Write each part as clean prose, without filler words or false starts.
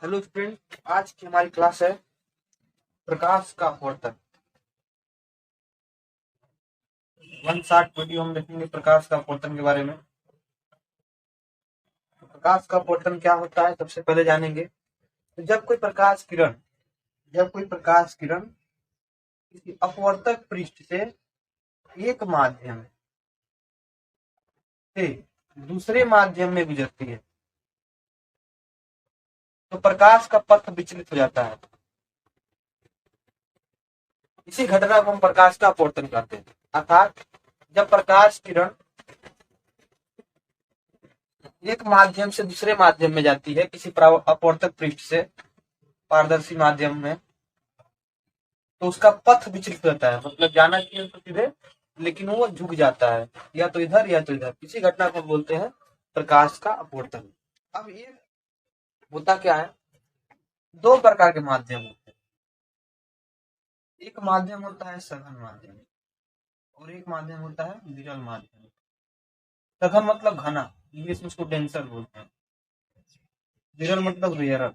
Hello student, आज की हमारी क्लास है प्रकाश का अपवर्तन। 160 वीडियो हम देखेंगे प्रकाश का अपवर्तन के बारे में। तो प्रकाश का अपवर्तन क्या होता है सबसे पहले जानेंगे। तो जब कोई प्रकाश किरण किसी अपवर्तक पृष्ठ से एक माध्यम से दूसरे माध्यम में गुजरती है तो प्रकाश का पथ विचलित हो जाता है। इसी घटना को हम प्रकाश का अपवर्तन कहते हैं। अर्थात जब प्रकाश किरण एक माध्यम से दूसरे माध्यम में जाती है किसी अपवर्तक पृष्ठ से पारदर्शी माध्यम में, तो उसका पथ विचलित रहता है। मतलब जाना चाहिए तो सीधे, लेकिन वो झुक जाता है, या तो इधर या तो इधर। इसी घटना को बोलते हैं प्रकाश का अपवर्तन। अब ये होता क्या है, दो प्रकार के माध्यम होते हैं। एक माध्यम होता है सघन माध्यम और एक माध्यम होता है विरल माध्यम। सघन मतलब घना, इंग्लिश में उसको डेंसर बोलते हैं। विरल मतलब रेयरर,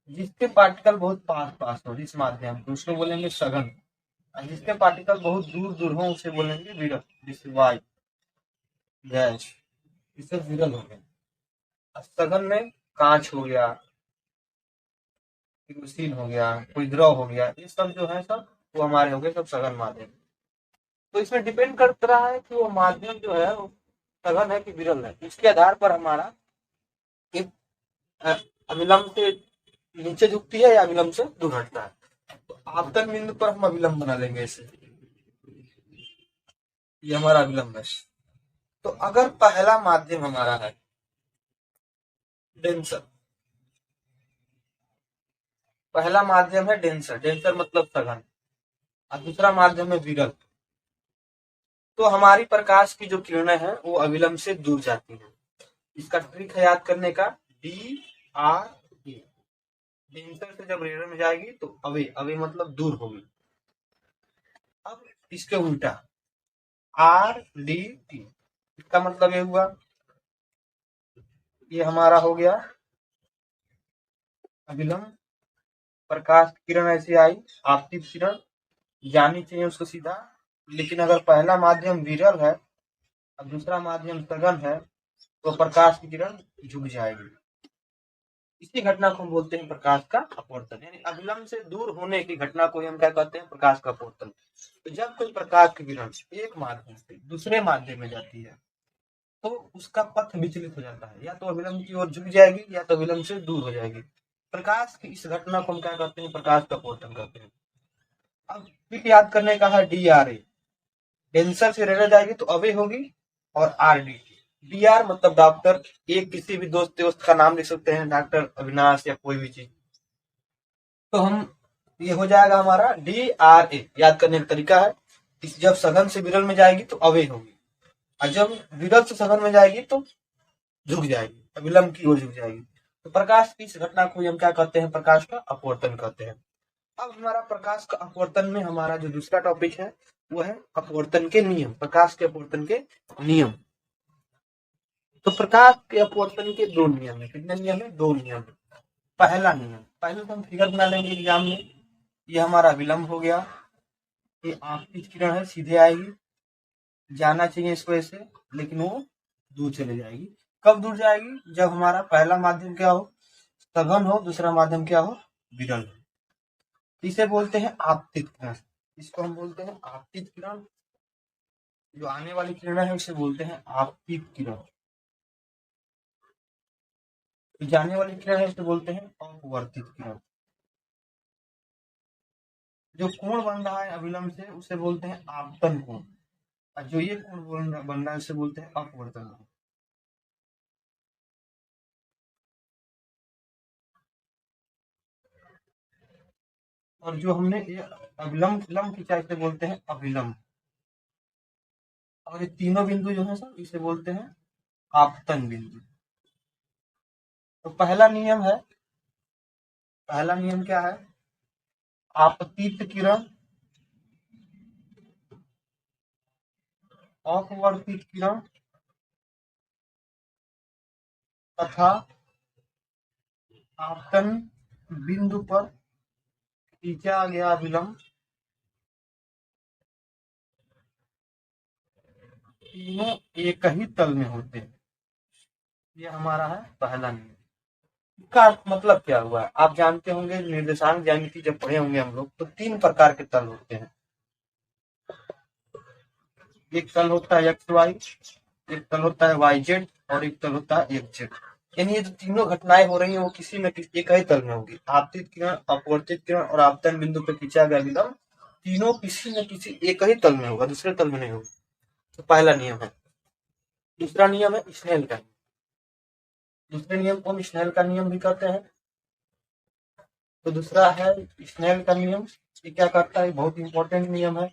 जिसके पार्टिकल बहुत पास पास हो जिस माध्यम तो उसको बोलेंगे सघन, और जिसके पार्टिकल बहुत दूर दूर हो उसे बोलेंगे विरल। जैसे वायु, गैस, इसे विरल हो गए। सघन में कांच हो गया, केरोसिन हो गया, कोई द्रव हो गया, ये सब जो है सब वो हमारे हो गए सब सघन माध्यम। तो इसमें डिपेंड करता रहा है कि वो माध्यम जो है वो सघन है कि विरल है। इसके आधार पर हमारा एक अविलंब से नीचे झुकती है या अविलंब से दूर हटता है। तो आपतन बिंदु पर हम अविलंब बना लेंगे इसे, ये हमारा अविलंब है। तो अगर पहला माध्यम हमारा है डेंसर, पहला माध्यम है डेंसर, डेंसर मतलब सघन, और दूसरा माध्यम है विरल, तो हमारी प्रकाश की जो किरणें हैं वो अविलंब से दूर जाती हैं। इसका ट्रिक है याद करने का, DRA। डेंसर से जब रेयर में जाएगी तो अवे, अवे मतलब दूर होगी। अब इसके उल्टा RDT, इसका मतलब ये हुआ, ये हमारा हो गया अविलंब। प्रकाश किरण ऐसे आई, आपतित किरण जानी चाहिए उसको सीधा, लेकिन अगर पहला माध्यम विरल है और दूसरा माध्यम सघन है तो प्रकाश की किरण झुक जाएगी। इसी घटना को हम बोलते हैं प्रकाश का अपवर्तन, यानी अविलंब से दूर होने की घटना को हम क्या कहते हैं, प्रकाश का अपवर्तन। तो जब कोई प्रकाश की किरण एक माध्यम से दूसरे माध्यम में जाती है तो उसका पथ विचलित हो जाता है, या तो अविलंब की ओर झुक जाएगी या तो अविलंब से दूर हो जाएगी। प्रकाश की इस घटना को हम क्या कहते हैं, प्रकाश का अपवर्तन कहते हैं। अब फिर याद करने का है DRA, डेंसर से रेयर जाएगी तो अवे होगी, और RDT, DR मतलब डॉक्टर, एक किसी भी दोस्त का नाम लिख सकते हैं, डॉक्टर अविनाश या कोई भी चीज। तो हम ये हो जाएगा हमारा DRA। याद करने का तरीका है, जब सघन से विरल में जाएगी तो अवे होगी, और जब विरल से सघन में जाएगी तो झुक जाएगी, अविलंब की ओर झुक जाएगी। तो प्रकाश की इस घटना को हम क्या कहते हैं, प्रकाश का अपवर्तन कहते हैं। अब हमारा प्रकाश का अपवर्तन में हमारा जो दूसरा टॉपिक है वो है अपवर्तन के नियम, प्रकाश के अपवर्तन के नियम। तो प्रकाश के अपवर्तन के दो नियम है। कितने नियम है, दो नियम। पहला नियम, पहले तो हम फिगर बना लेंगे एग्जाम में। ये हमारा विलंब हो गया, ये आपतित किरण है, सीधे आएगी, जाना चाहिए इसको ऐसे, लेकिन वो दूर चले जाएगी। कब दूर जाएगी, जब हमारा पहला माध्यम क्या हो, सघन हो, दूसरा माध्यम क्या हो, विरल हो। इसे बोलते हैं आपतित किरण, इसको हम बोलते हैं आपतित किरण। जो आने वाली किरण है उसे बोलते हैं आपतित किरण, जाने वाली किरण है उसे बोलते हैं अपवर्तित किरण। जो कोण बन रहा है अविलंब से उसे बोलते हैं आपतन कोण, और जो ये कोण बन रहा है उसे बोलते हैं अपवर्तन कोण। और जो हमने ये अविलंब विलंब खींचा इसे बोलते हैं अविलंब। और ये तीनों बिंदु जो है सब इसे बोलते हैं आपतन बिंदु। तो पहला नियम क्या है, आपतित किरण, अपवर्तित किरण तथा आपतन बिंदु पर खींचा गया विलंब तीनों एक ही तल में होते हैं। ये हमारा है पहला नियम। इसका मतलब क्या हुआ? आप जानते होंगे निर्देशांक ज्यामिति जब पढ़े होंगे हम लोग, तो तीन प्रकार के तल होते हैं। एक तल होता है एक्स वाई, एक तल होता है वाई जेड, और एक तल होता है एक्स जेड। यानी ये जो तीनों घटनाएं हो रही हैं वो किसी न किसी एक ही तल में होगी। आपतित किरण, अपवर्तित किरण और आपतन बिंदु पर खींचा गया विलंब तीनों किसी न किसी एक ही तल में होगा, दूसरे तल में नहीं होगा। तो पहला नियम है। दूसरा नियम है स्नेल का। दूसरे नियम को हम स्नेल का नियम भी कहते हैं। तो दूसरा है स्नेल का नियम। ये क्या करता है? बहुत इंपॉर्टेंट नियम है।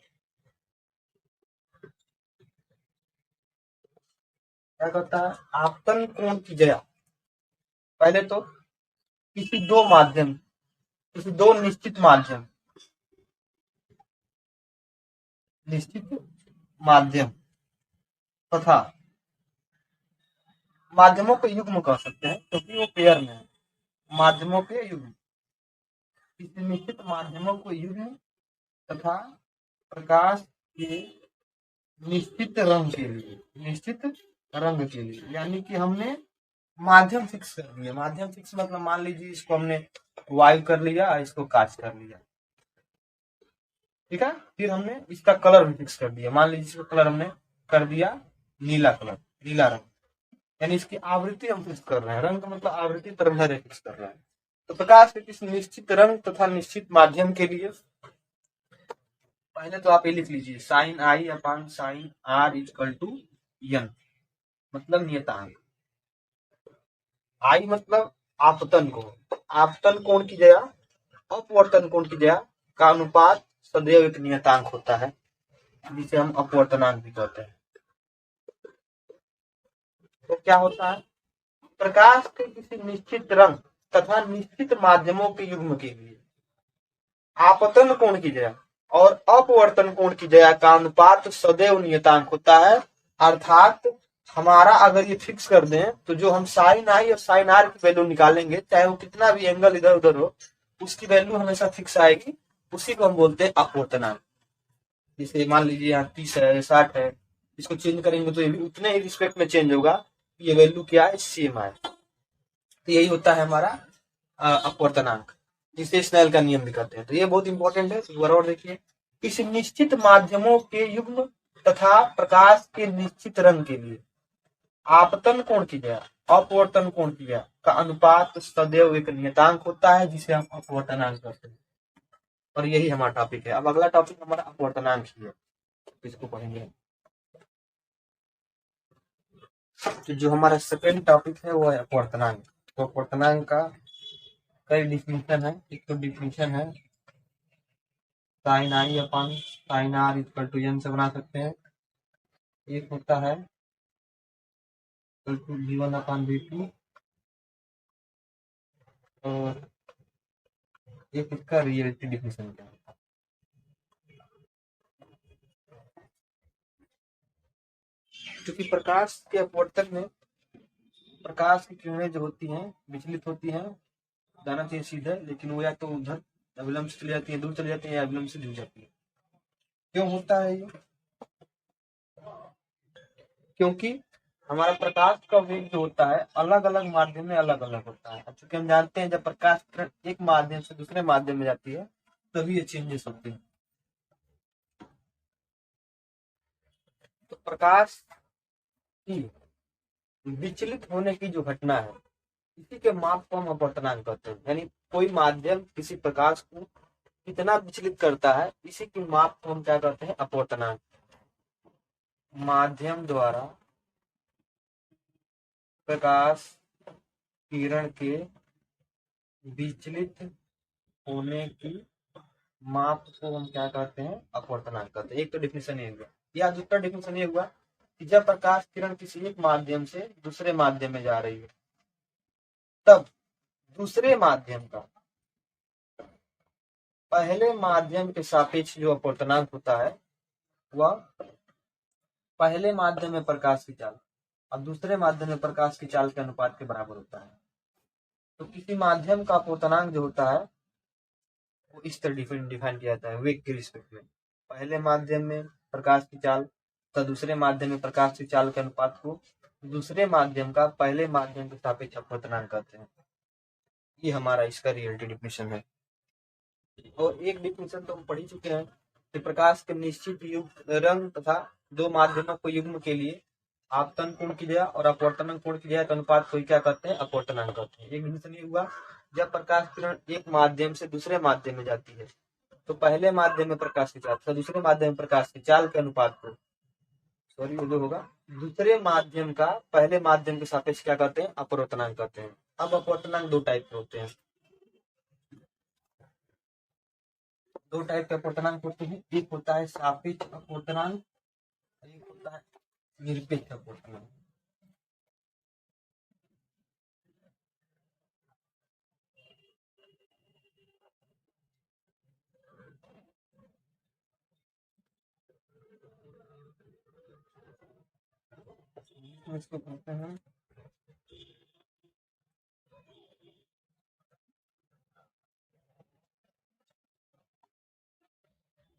क्या करता है? आपतन कोण की जया। पहले तो किसी दो माध्यम, किसी दो निश्चित माध्यम, निश्चित माध्यम तथा माध्यमों के युग्म कह सकते हैं क्योंकि वो पेयर में है। माध्यमों के युग्म, किसी निश्चित माध्यमों को युग्म तथा प्रकाश के निश्चित रंग के लिए, निश्चित रंग के लिए, यानी कि हमने माध्यम फिक्स कर दिया। माध्यम फिक्स मतलब मान लीजिए इसको हमने वायु कर लिया, इसको काच कर लिया, ठीक है। फिर हमने इसका कलर भी फिक्स कर दिया। मान लीजिए इसका कलर हमने कर दिया नीला कलर, नीला रंग, यानी इसकी आवृत्ति हम फिक्स कर रहे हैं। रंग मतलब आवृत्ति, तरंगदैर्घ्य फिक्स कर रहे हैं। तो प्रकाश के किसी निश्चित रंग तथा निश्चित माध्यम के लिए पहले तो आप ये लिख लीजिए sine I upon sine R equal to N, मतलब नियतांक। आई मतलब आपतन कोण, आपतन कोण की जया अपवर्तन कोण की जया का अनुपात सदैव एक नियतांक होता है, जिसे हम अपवर्तनांक भी कहते हैं। तो क्या होता है? प्रकाश के किसी निश्चित रंग तथा निश्चित माध्यमों के युग्म के लिए आपतन कोण की जया और अपवर्तन कोण की जया का अनुपात सदैव नियतांक होता है। अर्थात हमारा अगर ये फिक्स कर दें तो जो हम साइन आई और साइन आर की वैल्यू निकालेंगे, चाहे वो कितना भी एंगल इधर उधर हो, उसकी वैल्यू हमेशा फिक्स आएगी। उसी को हम बोलते हैं अपवर्तनांक। जैसे मान लीजिए यहाँ 30 है, 60 है, इसको चेंज करेंगे तो ये भी उतने ही रिस्पेक्ट में चेंज होगा, ये वैल्यू क्या है? सेम आए। तो यही होता है हमारा अपवर्तनांक, जिसे स्नेल का नियम भी कहते हैं। तो ये बहुत इंपॉर्टेंट है। और देखिए, इस निश्चित माध्यमों के युग्म तथा प्रकाश के निश्चित रंग के लिए आपतन कोण की जया अपवर्तन कोण की जया का अनुपात सदैव एक नियतांक होता है, जिसे हम अपवर्तनांक कहते हैं। और यही हमारा टॉपिक है। अब अगला टॉपिक हमारा अपवर्तनांक ही है, इसको पढ़ेंगे। तो जो हमारा सेकेंड टॉपिक है वो है अपवर्तनांक। तो अपवर्तनांक का कई डिफिनेशन है। एक तो डिफिनेशन है sine I upon sine R equal to N से बना सकते हैं। एक होता है v1 अपन v2, और एक इसका रियलिटी डिफिनेशन क्या है। क्योंकि प्रकाश के अपवर्तन में प्रकाश की किरणें जो होती हैं विचलित होती हैं, जाना चाहिए सीधे, लेकिन वो या तो उधर अविलंब से चली जाती है, दूर चली जाती है, या अविलंब से जुड़ जाती है। क्यों होता है ये? क्योंकि हमारा प्रकाश का वेग जो होता है अलग अलग माध्यम में अलग अलग होता है। चूंकि हम जानते हैं जब प्रकाश किरण एक माध्यम से दूसरे माध्यम में जाती है तभी ये चेंजेस होते हैं। तो प्रकाश की विचलित होने की जो घटना है, इसी के माप को हम अपवर्तनांक कहते हैं। यानी कोई माध्यम किसी प्रकाश को कितना विचलित करता है, इसी की माप को हम क्या कहते हैं? अपवर्तनांक। माध्यम द्वारा प्रकाश किरण के विचलित होने की माप को हम क्या कहते हैं? अपवर्तनांक कहते हैं। एक तो डिफिनेशन ये हुआ, या दूसरा डिफिनेशन ये हुआ कि जब प्रकाश किरण किसी एक माध्यम से दूसरे माध्यम में जा रही है, तब दूसरे माध्यम का पहले माध्यम के सापेक्ष जो अपवर्तनांक होता है वह पहले माध्यम में प्रकाश की चाल और दूसरे माध्यम में प्रकाश की चाल के अनुपात के बराबर होता है। तो किसी माध्यम का अपवर्तनांक जो होता है वो इस तरह डिफाइन किया जाता है वेग के रिस्पेक्ट में। पहले माध्यम में प्रकाश की चाल तथा दूसरे माध्यम में प्रकाश की चाल के अनुपात को दूसरे माध्यम का पहले माध्यम के सापेक्ष अपवर्तनांक कहते हैं। ये हमारा इसका रियलिटी डिफिनेशन है। और एक डिफिनेशन तो हम पढ़ ही चुके हैं कि प्रकाश के निश्चित युक्त रंग तथा दो माध्यमों को युग्म के लिए आपतन कोण की जगह और अपवर्तन कोण की जगह के अनुपात को क्या कहते हैं? अपवर्तनांक कहते हैं। एक डिफिनेशन ये हुआ, जब प्रकाश किरण एक माध्यम से दूसरे माध्यम में जाती है तो पहले माध्यम में प्रकाश की चाल तथा दूसरे माध्यम में प्रकाश की चाल के अनुपात को जो होगा दूसरे माध्यम का पहले माध्यम के सापेक्ष क्या कहते हैं? अपवर्तनांक कहते हैं। अब अपवर्तनांक दो टाइप के होते हैं। दो टाइप के अपवर्तनांक होते हैं, एक होता है सापेक्ष अपवर्तनांक, एक होता है निरपेक्ष अपवर्तनांक। इसको कहते हैं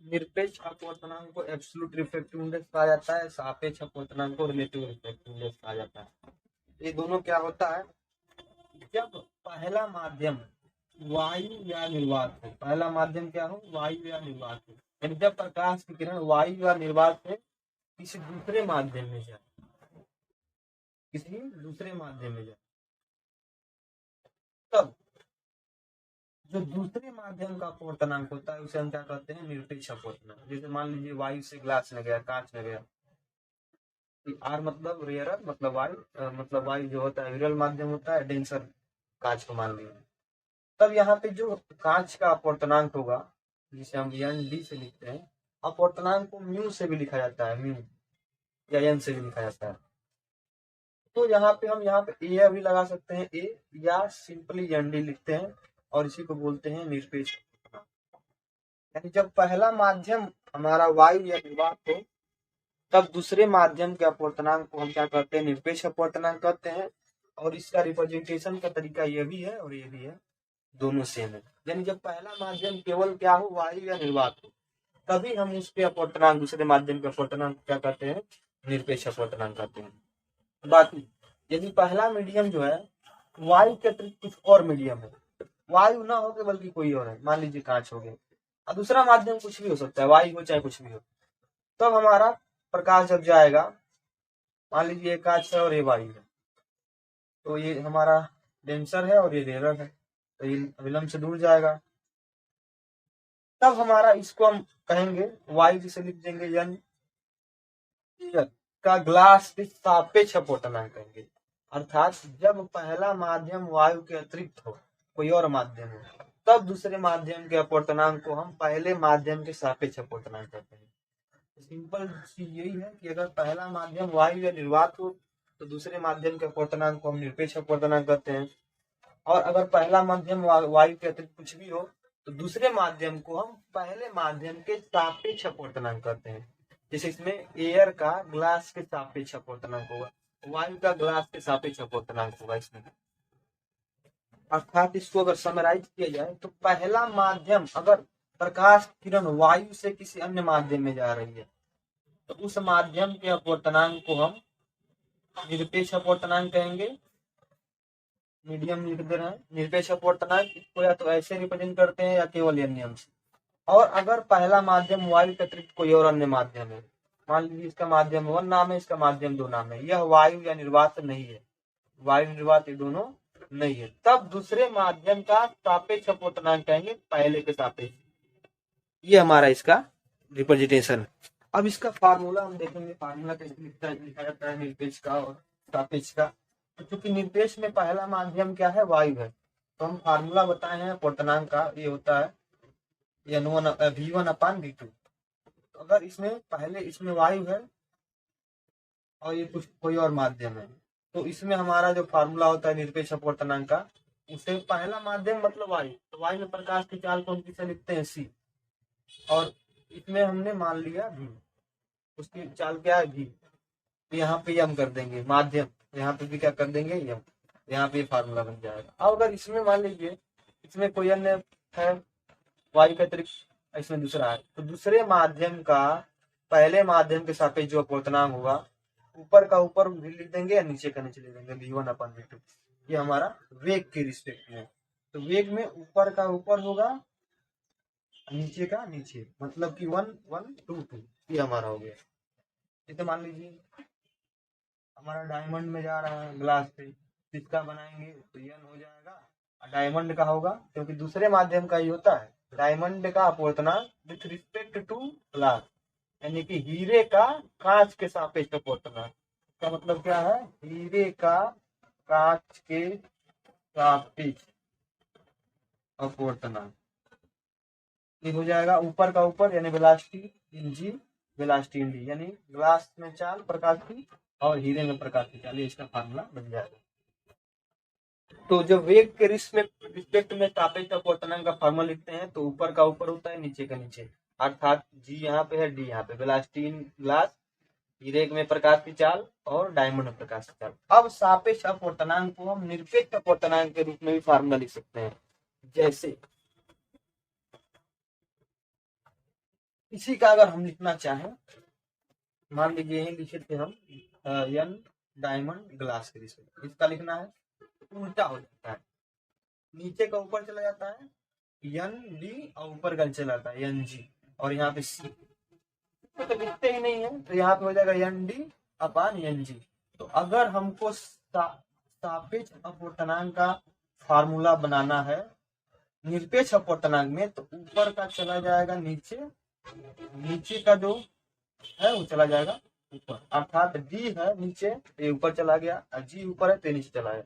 निरपेक्ष अपवर्तनांक को एब्सोल्यूट रिफ्रैक्टिव इंडेक्स कहा जाता है, सापेक्ष अपवर्तनांक को रिलेटिव रिफ्रैक्टिव इंडेक्स कहा जाता है। ये दोनों क्या होता है, जब पहला माध्यम वायु या निर्वात हो, पहला माध्यम क्या हो? वायु या निर्वात हो, यानी जब प्रकाश की किरण वायु या निर्वात से किसी दूसरे माध्यम में जाए, किसी दूसरे माध्यम में जाए, तब जो दूसरे माध्यम का अपवर्तनांक होता है उसे हम क्या कहते हैं? निरपेक्ष अपवर्तनांक। जैसे मान लीजिए वायु से ग्लास में गया, कांच में गया, आर मतलब रेयरर मतलब वायु जो होता है विरल माध्यम होता है, डेंसर कांच को मान लीजिए। तब यहाँ पे जो कांच का अपवर्तनांक होगा जिसे हम एन डी से लिखते हैं, अपवर्तनांक को म्यू से भी लिखा जाता है, म्यू या एन से भी लिखा जाता है। तो यहाँ पे हम ए भी लगा सकते हैं, ए, या सिंपली एन डी लिखते हैं और इसी को बोलते हैं निरपेक्ष। यानी जब पहला माध्यम हमारा वायु या निर्वात हो तब दूसरे माध्यम के अपवर्तनांक को हम क्या कहते हैं? निरपेक्ष अपवर्तनांक कहते हैं। और इसका रिप्रेजेंटेशन का तरीका ये भी है और ये भी है, दोनों सेम है। यानी जब पहला माध्यम केवल क्या हो? वायु या निर्वात हो, तभी हम उसके अपवर्तनांक दूसरे माध्यम के अपवर्तनांक क्या कहते हैं? निरपेक्ष अपवर्तनांक कहते हैं। बाकी यदि पहला मीडियम जो है वायु के अतिरिक्त कुछ और मीडियम है, वायु ना हो के बल्कि कोई और है, मान लीजिए कांच हो गया, और दूसरा माध्यम कुछ भी हो सकता है, वायु हो चाहे कुछ भी हो, तब हमारा प्रकाश जब जाएगा, मान लीजिए कांच है और ये वायु है, तो ये हमारा डेंसर है और ये रेयरर है, तो ये विलंब से दूर जाएगा। तब हमारा इसको हम कहेंगे वायु जिसे लिख देंगे एन का ग्लास के सापेक्ष अपवर्तनांक कहेंगे। अर्थात जब पहला माध्यम वायु के अतिरिक्त हो, कोई और माध्यम हो, तब दूसरे माध्यम के अपवर्तनांक को हम पहले माध्यम के सापेक्ष अपवर्तनांक कहते हैं। सिंपल चीज यही है कि अगर पहला माध्यम वायु या निर्वात हो तो दूसरे माध्यम के अपवर्तनांक को हम निरपेक्ष अपवर्तनांक कहते हैं। और अगर पहला माध्यम वायु के अतिरिक्त कुछ भी हो तो दूसरे माध्यम को हम पहले माध्यम के सापेक्ष अपवर्तनांक कहते हैं। जैसे इसमें एयर का ग्लास के सापेक्ष अपवर्तनांक होगा, वायु का ग्लास के सापेक्ष अपवर्तनांक होगा इसमें। अर्थात इसको अगर समराइज किया जाए तो पहला माध्यम अगर प्रकाश किरण वायु से किसी अन्य माध्यम में जा रही है तो उस माध्यम के अपवर्तनांक को हम निरपेक्ष अपवर्तनांक कहेंगे। मीडियम लिख दे रहे हैं निरपेक्ष अपवर्तनांक, इसको या तो ऐसे रिप्रेजेंट करते हैं या केवल एन नियम से। और अगर पहला माध्यम वायु के अतिरिक्त कोई और अन्य माध्यम है, मान लीजिए इसका माध्यम 1 नाम है, इसका माध्यम 2 नाम है, यह वायु या निर्वात नहीं है, वायु निर्वात ये दोनों नहीं है, तब दूसरे माध्यम का सापेक्ष अपवर्तनांक कहेंगे पहले के सापेक्ष। ये हमारा इसका रिप्रेजेंटेशन। अब इसका फार्मूला हम देखेंगे, फार्मूला कैसे लिखा जाता है निरपेक्ष का और सापेक्ष का। तो चूंकि निरपेक्ष में पहला माध्यम क्या है? वायु है, तो हम फार्मूला बताए हैं अपवर्तनांक का, ये होता है V1/V2। अगर इसमें पहले इसमें वायु है और ये कुछ कोई और माध्यम है तो इसमें हमारा जो फार्मूला होता है निरपेक्ष अपवर्तनांक का, उसे पहला माध्यम मतलब वायु, तो वायु में प्रकाश की चाल को हम किसे लिखते हैं? C, और इसमें हमने मान लिया V, उसकी चाल क्या है? V, तो यहाँ पे यम कर देंगे माध्यम, यहाँ पे भी क्या कर देंगे? यम। यहाँ पे फार्मूला बन जाएगा। अब अगर इसमें मान लीजिए इसमें कोई अन्य है वायु के अतिरिक्त, इसमें दूसरा है, तो दूसरे माध्यम का पहले माध्यम के सापेक्ष जो अपवर्तनांक होगा ऊपर का ऊपर भी लिख देंगे या नीचे का नीचे लिख देंगे v1/v2। ये हमारा वेग के रिस्पेक्ट में, तो वेग में ऊपर का ऊपर होगा नीचे का नीचे, मतलब कि 1 1 2 2, ये हमारा हो गया। जैसे मान लीजिए हमारा डायमंड में जा रहा है ग्लास पे, इसका बनाएंगे तो n हो जाएगा, डायमंड का होगा क्योंकि दूसरे माध्यम का ही होता है। डायमंड का अपवर्तनांक विथ रिस्पेक्ट टू ग्लास, यानी कि हीरे का कांच के सापेक्ष अपवर्तनांक। इसका मतलब क्या है, हीरे का कांच के सापेक्ष अपवर्तनांक ये हो जाएगा ऊपर का ऊपर यानी velocity in G, velocity in D, यानी ग्लास में चाल प्रकाश की और हीरे में प्रकाश की चाल, इसका फार्मूला बन जाएगा। तो जब वेग के रिस्पेक्ट में सापेक्ष अपवर्तनांक का फार्मूला लिखते हैं तो ऊपर का ऊपर होता है नीचे का नीचे, अर्थात जी यहाँ पे है डी यहाँ पे, वेलोसिटी इन ग्लास, हीरे में प्रकाश की चाल और डायमंड में प्रकाश की चाल। अब सापेक्ष अपवर्तनांक को हम निरपेक्ष अपवर्तनांक के रूप में भी फार्मूला लिख सकते हैं। जैसे इसी का अगर हम लिखना चाहें, मान लीजिए यही लिखे थे हम एन डायमंड ग्लास के रिस्पेक्ट, इसका लिखना है उल्टा हो जाता है, नीचे का ऊपर चला जाता है एन डी और ऊपर का चला जाता है एन जी, और यहाँ पे सी तो लिखते ही नहीं है, तो यहाँ पे हो जाएगा एन डी अपान एन जी। तो अगर हमको सापेक्ष अपवर्तनांक का फार्मूला बनाना है निरपेक्ष अपवर्तनांक में, तो ऊपर का चला जाएगा नीचे, नीचे का जो है वो चला जाएगा ऊपर, अर्थात डी है नीचे ये ऊपर चला गया, जी ऊपर है तो नीचे चला गया।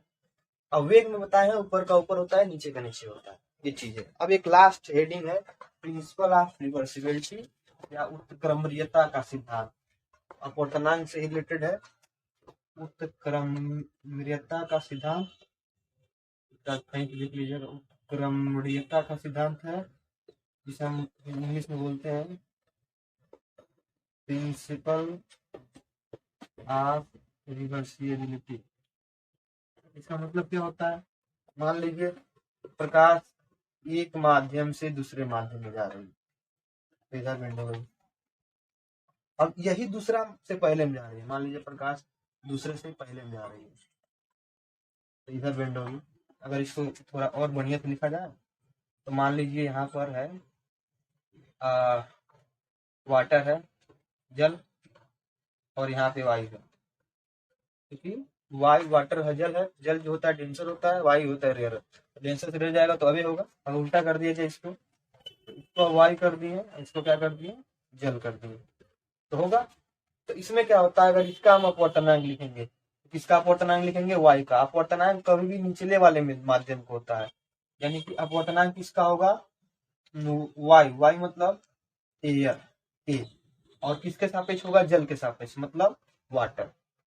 अब वेग में बताए हैं ऊपर का ऊपर होता है नीचे का नीचे होता है, ये चीज है। अब एक लास्ट हेडिंग है प्रिंसिपल ऑफ रिवर्सिबिलिटी या उत्क्रमणीयता का सिद्धांत, अपवर्तनांक से रिलेटेड है। उत्क्रमणीयता का सिद्धांत लिख लीजिएगा, उत्क्रमणीयता का सिद्धांत है जिसे हम इंग्लिश में बोलते हैं प्रिंसिपल ऑफ रिवर्सिबिलिटी। इसका मतलब क्या होता है, मान लीजिए प्रकाश एक माध्यम से दूसरे माध्यम में जा रही है, इधर बेंड हो गई, अब यही दूसरा से पहले में जा रही है, मान लीजिए प्रकाश दूसरे से पहले में जा रही है तो इधर बेंड होगी। अगर इसको थोड़ा और बढ़िया से लिखा जाए तो मान लीजिए यहाँ पर है वाटर है, जल, और यहाँ पे वायु है, क्योंकि वायु वाटर है, जल जो होता है डेंसर होता है, वायु होता है रेयर, डेंसर से रेयर जाएगा तो अभी होगा। अब उल्टा कर दिया जाए इसको वायु कर दिए, इसको क्या कर दिए जल कर दिए तो होगा। तो इसमें क्या होता है, अगर इसका हम अपवर्तनांक लिखेंगे, किसका अपवर्तनांक लिखेंगे, वायु का। अपवर्तनांक कभी भी निचले वाले माध्यम को होता है, यानी कि अपवर्तनांक किसका होगा, वायु मतलब एयर ए, और किसके सापेक्ष होगा, जल के सापेक्ष मतलब वाटर।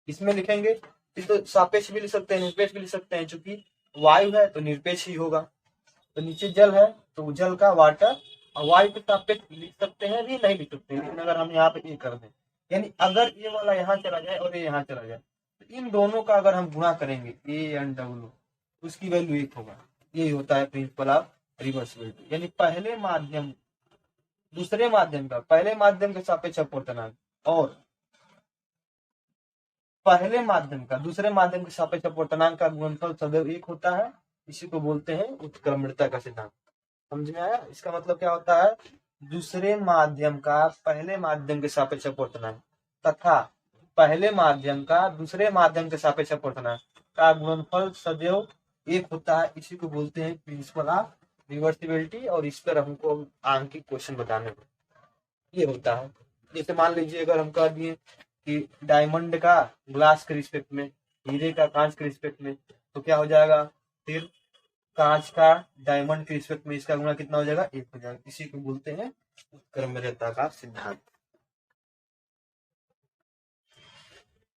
इसमें लिखेंगे तो सापेक्ष भी लिख सकते हैं निरपेक्ष भी लिख सकते हैं, चूंकि वायु है तो निरपेक्ष ही होगा, तो नीचे जल है तो जल का वाटर, और वायु के सापेक्ष लिख सकते हैं भी नहीं लिख सकते हैं, लेकिन अगर हम यहाँ पे ए कर दें, यानी अगर ये वाला यहाँ चला जाए और ये यहाँ चला जाए तो इन दोनों का अगर हम गुणा करेंगे ए एन डब्ल्यू उसकी वैल्यू 1 होगा। ये होता है प्रिंसिपल ऑफ रिवर्सिबिलिटी, यानी पहले माध्यम दूसरे माध्यम का पहले माध्यम के सापेक्ष अपवर्तनांक और पहले माध्यम का दूसरे माध्यम के सापेक्ष अपवर्तनांक का गुणनफल सदैव 1 होता है, इसी को बोलते हैं उत्क्रमणीयता का सिद्धांत। समझ में आया, इसका मतलब क्या होता है, दूसरे माध्यम का पहले माध्यम के सापेक्ष अपवर्तनांक तथा पहले माध्यम का दूसरे माध्यम के सापेक्ष अपवर्तनांक का गुणनफल सदैव 1 होता है, इसी को बोलते हैं प्रिंसिपल ऑफ रिवर्सिबिलिटी। और इस पर हमको आंकिक क्वेश्चन बताने में ये होता है। जैसे मान लीजिए अगर हम कह दिए कि डायमंड का ग्लास के रिस्पेक्ट में, हीरे का कांच के रिस्पेक्ट में, तो क्या हो जाएगा, फिर कांच का डायमंड के रिस्पेक्ट में इसका गुणा कितना हो जाएगा, 1 हो जाएगा। इसी को बोलते हैं उत्क्रमणीयता का सिद्धांत।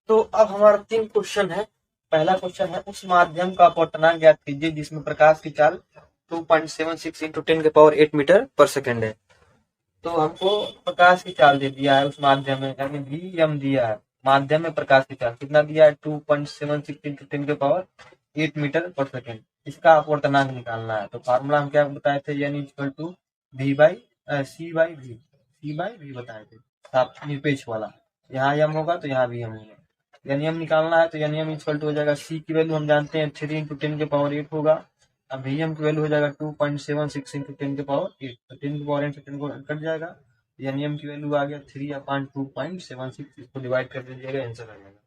तो अब हमारा 3 क्वेश्चन है। पहला क्वेश्चन है उस माध्यम का अपवर्तनांक ज्ञात कीजिए जिसमें प्रकाश की चाल 2.76 × 10⁸ मीटर पर सेकेंड है। तो हमको प्रकाश की चाल दे दिया है उस माध्यम में, यानी वी एम दिया है, माध्यम में प्रकाश की चाल कितना दिया है, 2.76 × 10⁸ 8 मीटर पर सेकेंड। इसका अपवर्तनांक निकालना है। तो फार्मूला हम क्या बताए थे, n equal to C by V बताए थे, निरपेक्ष वाला। यहाँ m होगा तो यहाँ भी m होगा। एन एम निकालना है तो एन एम इक्वल टू हो जाएगा, सी की वैल्यू हम जानते हैं 3 इंटू 10 के पावर 8 होगा। अब वी एम की वैल्यू हो जाएगा 2.76 इंटू 10 के पावर 8, तो 10 के पावर 8 से 10 को कट जाएगा। एन एम की वैल्यू आ गया 3/2.76, इसको डिवाइड कर दीजिएगा, आंसर आ जाएगा।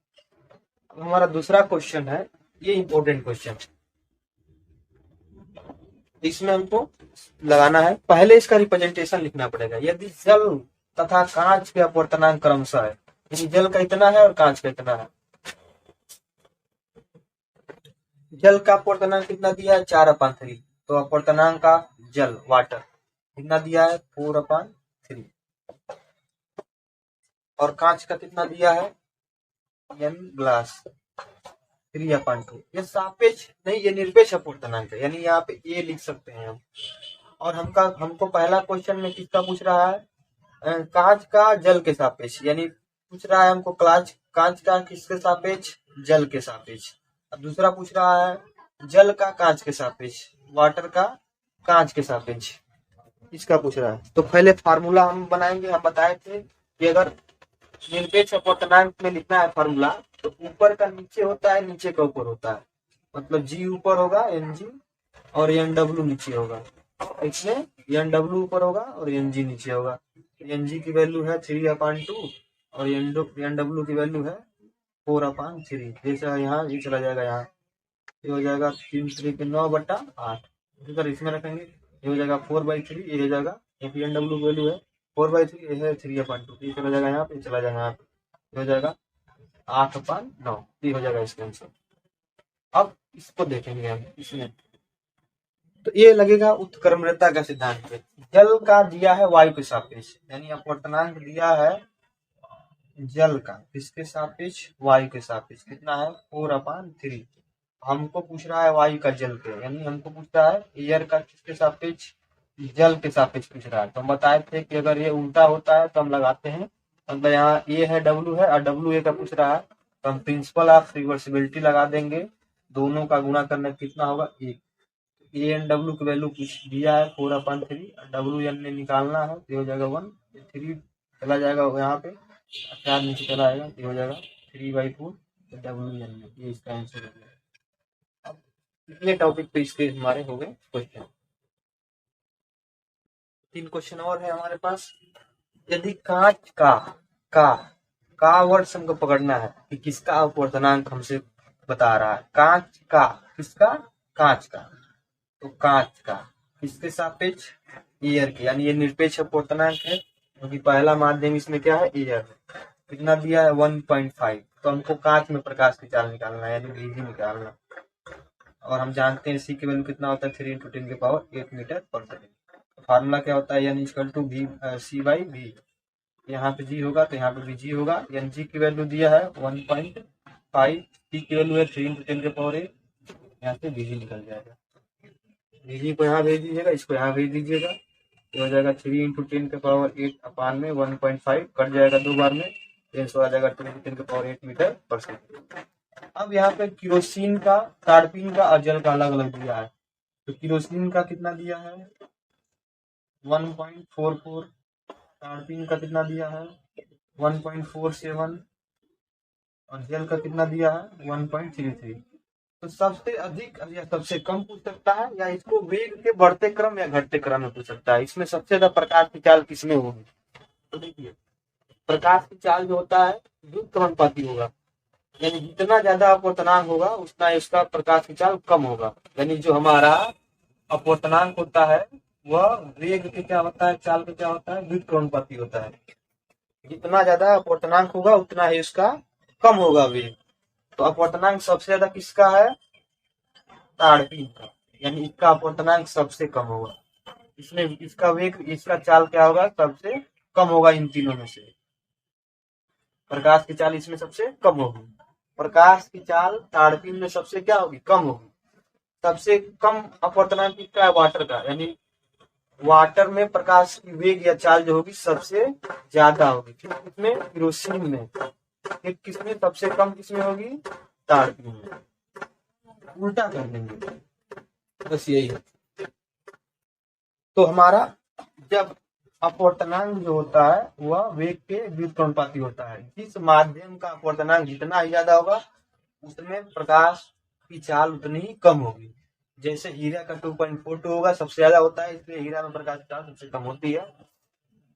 अब हमारा दूसरा क्वेश्चन है, ये इंपॉर्टेंट क्वेश्चन, इसमें हमको लगाना है, पहले इसका रिप्रेजेंटेशन लिखना पड़ेगा। यदि जल तथा कांच के अपवर्तनांक क्रमशः है, यानी जल का इतना है और कांच का इतना है। जल का अपवर्तनांक कितना दिया है, 4/3, तो अपवर्तनांक का जल वाटर कितना दिया है, 4/3, और कांच का कितना दिया है, n ग्लास 3/2। ये सापेक्ष नहीं, ये निरपेक्ष अपवर्तनांक है, यानी यहाँ पे ये लिख सकते हैं हम। और हमको पहला क्वेश्चन में किसका पूछ रहा है, कांच का जल के सापेक्ष, यानी पूछ रहा है हमको कांच का किसके सापेक्ष, जल के सापेक्ष। अब दूसरा पूछ रहा है जल का कांच के सापेक्ष, वाटर का कांच के सापेक्ष, इसका पूछ रहा है। तो पहले फार्मूला हम बनाएंगे। हम बताए थे कि अगर निरपेक्ष अपवर्तनांक में लिखना है फार्मूला, तो ऊपर का नीचे होता है, नीचे का ऊपर होता है। मतलब जी ऊपर होगा NG और NW नीचे होगा, इसमें NW ऊपर होगा और NG नीचे होगा। NG की वैल्यू है 3/2 और NW की वैल्यू है 4/3। जैसे यहाँ ये चला जाएगा, यहाँ ये हो जाएगा 3 के 9/8, इधर इसमें रखेंगे, ये हो जाएगा 4/3, ये हो जाएगा NW की वैल्यू है 4/3, ये है 3/2, ये चला जाएगा यहाँ पे, चला जाएगा यहाँ पे, ये हो जाएगा 8/9, ये हो जाएगा इसका आंसर। अब इसको देखेंगे हम, इसमें तो ये लगेगा उत्क्रमणीयता का सिद्धांत पे। जल का दिया है वायु के सापेक्ष, यानी अपवर्तनांक दिया है जल का किसके सापेक्ष, वायु के सापेक्ष, कितना है 4/3। हमको पूछ रहा है वायु का जल के, यानी हमको पूछ रहा है एयर का किसके सापेक्ष, जल के सापेक्ष पूछ रहा है। तो हम बताए थे कि अगर ये उल्टा होता है तो हम लगाते हैं, मतलब यहाँ ए है, डब्ल्यू है और डब्ल्यू ए का पूछ रहा है, तो हम प्रिंसिपल ऑफ रिवर्सिबिलिटी लगा देंगे। दोनों का गुणा करना कितना होगा, 1। ए एन डब्ल्यू की वैल्यू कुछ दिया है 4/3, डब्ल्यू एन ने निकालना है, ये हो जाएगा 1, 3 चला जाएगा यहाँ पे, 4 नीचे चला आएगा, ये हो जाएगा 3/4 डब्ल्यू एन, ये इसका आंसर हो गया। अब ये टॉपिक पे इसके हमारे हो गए क्वेश्चन। 3 क्वेश्चन और है हमारे पास। यदि कांच का वर्ड हमको पकड़ना है कि किसका अपवर्तनांक हमसे बता रहा है, कांच का किसका, कांच का, तो कांच का किसके सापेक्ष, एयर के, यानी ये निरपेक्ष अपवर्तनांक है, क्योंकि पहला माध्यम इसमें क्या है, एयर। कितना दिया है 1.5, तो हमको कांच में प्रकाश की चाल निकालना है, यानी VG निकालना। और हम जानते हैं सी की वैल्यू कितना होता है, 3 इंटू 10 के पावर 8 मीटर पर सेकेंड। फार्मूला क्या होता है, n इक्वल टू C/V। यहाँ पे जी होगा तो यहाँ पे भी जी होगा। NG की वैल्यू दिया है 1.5, सी की वैल्यू है 3 इंटू 10 के पावर 8, यहाँ से VG निकल जाएगा। VG को यहाँ भेज दीजिएगा, इसको यहाँ भेज दीजिएगा, ये हो जाएगा 3 इंटू 10 के पावर 8 में 1.5 कट जाएगा 2 बार में, 300 आ जाएगा 2 इंटू 10 के पावर 8 मीटर पर सेकेंड। अब यहाँ पे किरोसिन का, ताड़पीन का और जल का अलग अलग दिया है। तो किरोसिन का कितना दिया है 1.44, ताड़पीन का कितना दिया है 1.47 और जल का कितना दिया है 1.33। तो सबसे अधिक या सबसे कम पूछ सकता है, या इसको वेग के बढ़ते क्रम या घटते क्रम में पूछ सकता है। इसमें सबसे ज्यादा प्रकाश की चाल किसमें होगी, तो देखिए प्रकाश की चाल जो होता है व्युत्क्रमानुपाती होगा, यानी जितना ज्यादा अपवर्तनांक होगा उतना इसका प्रकाश की चाल कम होगा। यानी जो हमारा अपवर्तनांक होता है वह वेग के क्या होता है, चाल के क्या होता है, व्युत्क्रमानुपाती होता है। जितना ज्यादा अपवर्तनांक होगा उतना ही इसका कम होगा वेग। तो अपवर्तनांक सबसे ज्यादा किसका है, ताड़पीन का, यानी इसका अपवर्तनांक सबसे कम होगा। इसमें इसका वेग, इसका चाल क्या होगा, सबसे कम होगा। इन तीनों में से प्रकाश की चाल इसमें सबसे कम होगी। प्रकाश की चाल ताड़पीन में सबसे क्या होगी, कम होगी। सबसे कम अपवर्तनांक किसका है, वाटर का, यानी वाटर में प्रकाश की वेग या चाल जो होगी सबसे ज्यादा होगी। किसमें, किरोसिन में। किसमें सबसे कम, किसमें होगी, ताड़पीन में। उल्टा कर देंगे, बस यही है। तो हमारा जब अपवर्तनांक जो होता है वह वेग के व्युत्क्रमानुपाती होता है। जिस माध्यम का अपवर्तनांक जितना ही ज्यादा होगा उसमें प्रकाश की चाल उतनी ही कम होगी। जैसे हीरा का 2.42 होगा, सबसे ज्यादा होता है, इसलिए हीरा में प्रकाश की चाल सबसे कम होती है।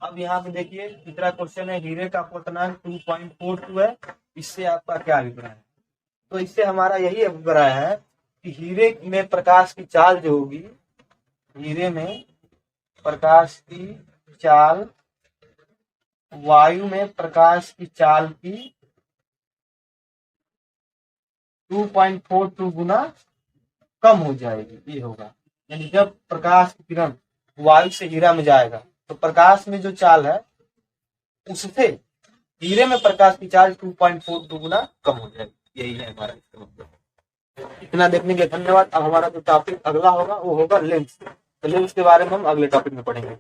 अब यहाँ पे देखिए तीसरा क्वेश्चन है, हीरे का अपवर्तनांक 2.42 है, इससे आपका क्या अभिप्राय है? तो इससे हमारा यही अभिप्राय है कि हीरे में प्रकाश की चाल जो होगी, हीरे में प्रकाश की चाल वायु में प्रकाश की चाल की 2.42 गुना कम हो जाएगी, ये होगा। यानी जब प्रकाश की किरण वायु से हीरा में जाएगा तो प्रकाश में जो चाल है उससे हीरे में प्रकाश की चाल 2.42 गुना कम हो जाएगी, यही है हमारा इसका मतलब। इतना देखने के धन्यवाद। अब हमारा जो टॉपिक अगला होगा वो होगा लेंस। तो लेंस के बारे में हम अगले टॉपिक में पढ़ेंगे।